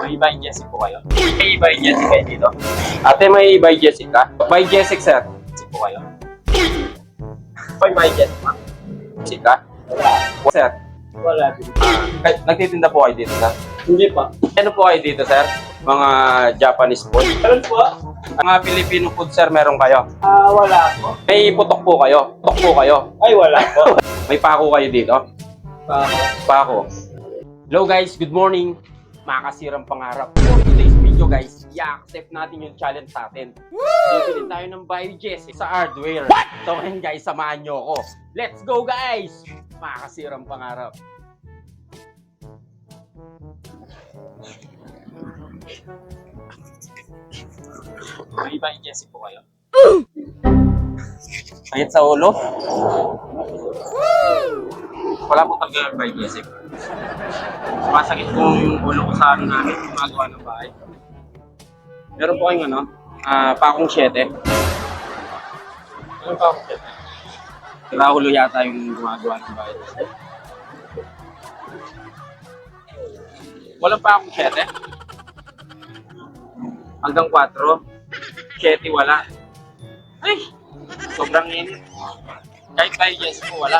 May by Jessic po kayo? May by Jessic kayo dito? Ate, may by Jessic ka? By Jessic, sir. Jessic po kayo? May by Jessic ka? Jessic ka? Sir? Wala din. Nagtitinda po kayo dito, sir? Hindi pa. Ano po kayo dito, sir? Mga Japanese food? Meron po? Mga Filipino food, sir, meron kayo? Wala po. May putok po kayo? Putok po kayo? Ay, wala po. May pako kayo dito? Pako. Hello guys, good morning. Makakasirang pangarap. For today's video guys, i-accept natin yung challenge natin. Bibili tayo ng BioJessic sa hardware. So ngayon guys, samahan nyo ako. Let's go guys! Makakasirang pangarap. May BioJessic po kayo? Kahit sa ulo? Wala po talaga yung BioJessic. Masakit po yung ulo ko sa ano namin, gumagawa ng bahay. Meron po kayong ano, pakong 7. Meron pakong 7. Rahulo yata yung gumagawa ng bahay. Walang pakong 7. Hanggang 4. 7 wala. Ay! Sobrang init. Kahit BioJessic po wala.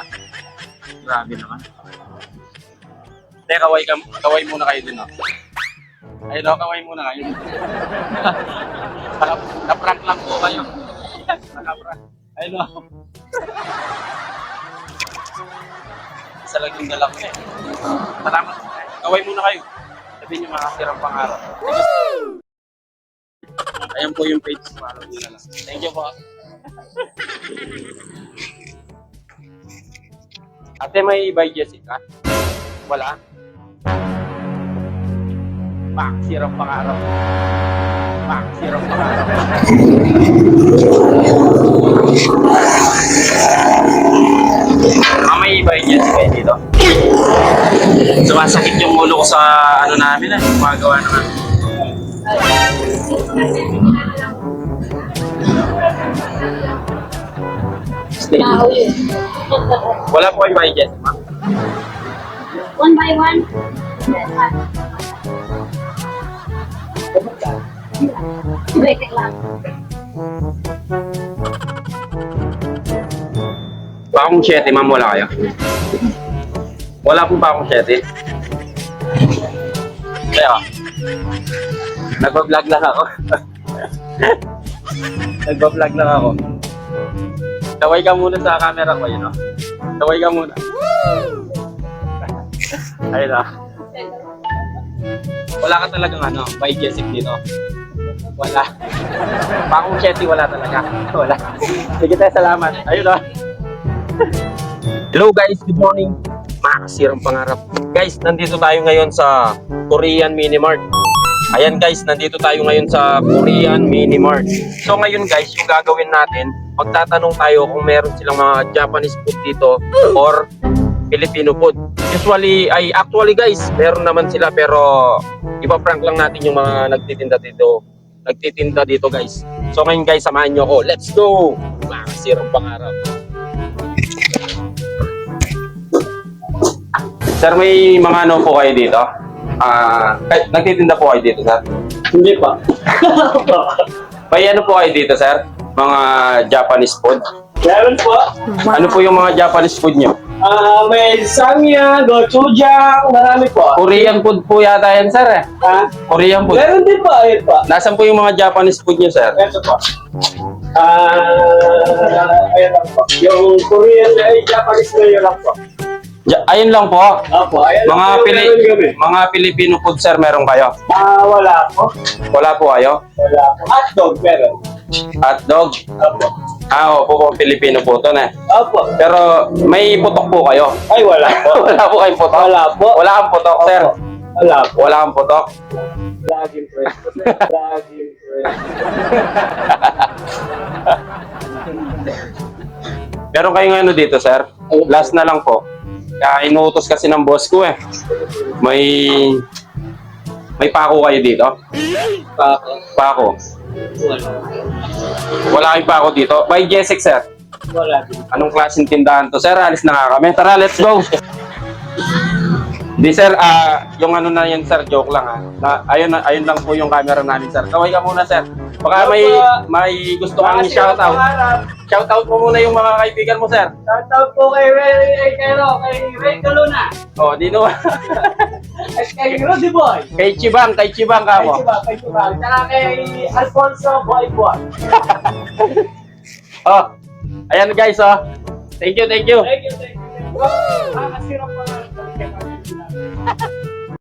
Grabe naman. Teka, kaway muna kayo dun, no? Ayun, no, kaway muna kayo. Na-prank lang po kayo. Na-prank. Ayun, no. Isa lang yung dala ko eh. Salamat. Kaway muna kayo. Sabihin nyo makakasirang pangarap. Ayan po yung page. Follow nyo na lang. Thank you po. Ate, may BioJessic ka? Wala? Makakasirang pangarap. Makakasirang pangarap. May BioJessic kayo dito? Sumasakit yung ulo ko sa ano namin gumagawa naman. Wala po kayong BioJessic, ma'am? 1 by 1. Break lang. Pakong 7, ma'am, wala kayo? Wala po pakong 7. Kaya, nagpa-vlog lang ako. Nagpa-vlog lang ako. Taway ka muna sa camera ko, yun, no? Taway ka muna. Ayun na. Wala ka talagang ano, BioJessic dito. Wala. Pakong 7, wala talaga. Wala. Sige tayo, salamat. Ayun na. Hello guys, good morning. Makakasirang pangarap. Guys, nandito tayo ngayon sa Korean Mini Mart. Ayan guys, nandito tayo ngayon sa Korean Mini Mart. So ngayon guys, yung gagawin natin, magtatanong tayo kung meron silang mga Japanese food dito or Filipino food. Actually guys, meron naman sila pero ipa-prank lang natin yung mga nagtitinda dito guys. So ngayon guys, samahan nyo ako. Let's go! Makakasirang pangarap. Sir, may mga ano po kayo dito? Nagtitinda po kayo dito, sir? Hindi pa. May ano po kayo dito, sir? Mga Japanese food? Meron po. Ano po yung mga Japanese food nyo? May samyang, gochujang, marami po. Korean food po yata yan, sir, eh. Ha? Korean food. Meron din po, ayun po. Nasaan po yung mga Japanese food nyo, sir? Ito po. Ayun lang po. Yung Korean ay Japanese na yun lang po. Ayun lang po. Opo, ayun lang po yung meron kami. Mga Filipino food, sir, meron kayo? Wala po. Wala po kayo? Wala po. Hotdog, meron. Hotdog? Opo. Opo, Filipino po ito, eh. Opo. Pero may putok po kayo? Ay, wala po. Wala po kayong putok? Wala po. Wala kang putok, sir? Wala po. Wala kang putok? Laging fresh po, sir. Laging fresh. Meron kayong ano dito, sir? Last na lang po. Kaya inuutos kasi ng boss ko eh. May pako kayo dito? Pako. Wala kayong pako dito? BioJessic, sir? Wala din. Anong klaseng tindahan to, sir? Alis na nga kami. Tara, let's go! Di sir, yung ano na yan sir, joke lang ayun lang po yung camera namin sir. Kaway ka muna sir. Baka may gusto kang i-shoutout. Shoutout mo muna yung mga kaibigan mo sir. Shoutout po kay Ray Caluna. Oh, dino. At kay Rudy Boy. Kay Chibang ka mo. Kay Chibang. Tsaka kay Alfonso Boy. Oh, ayan guys oh. Thank you. Thank you. Makakasirap pa.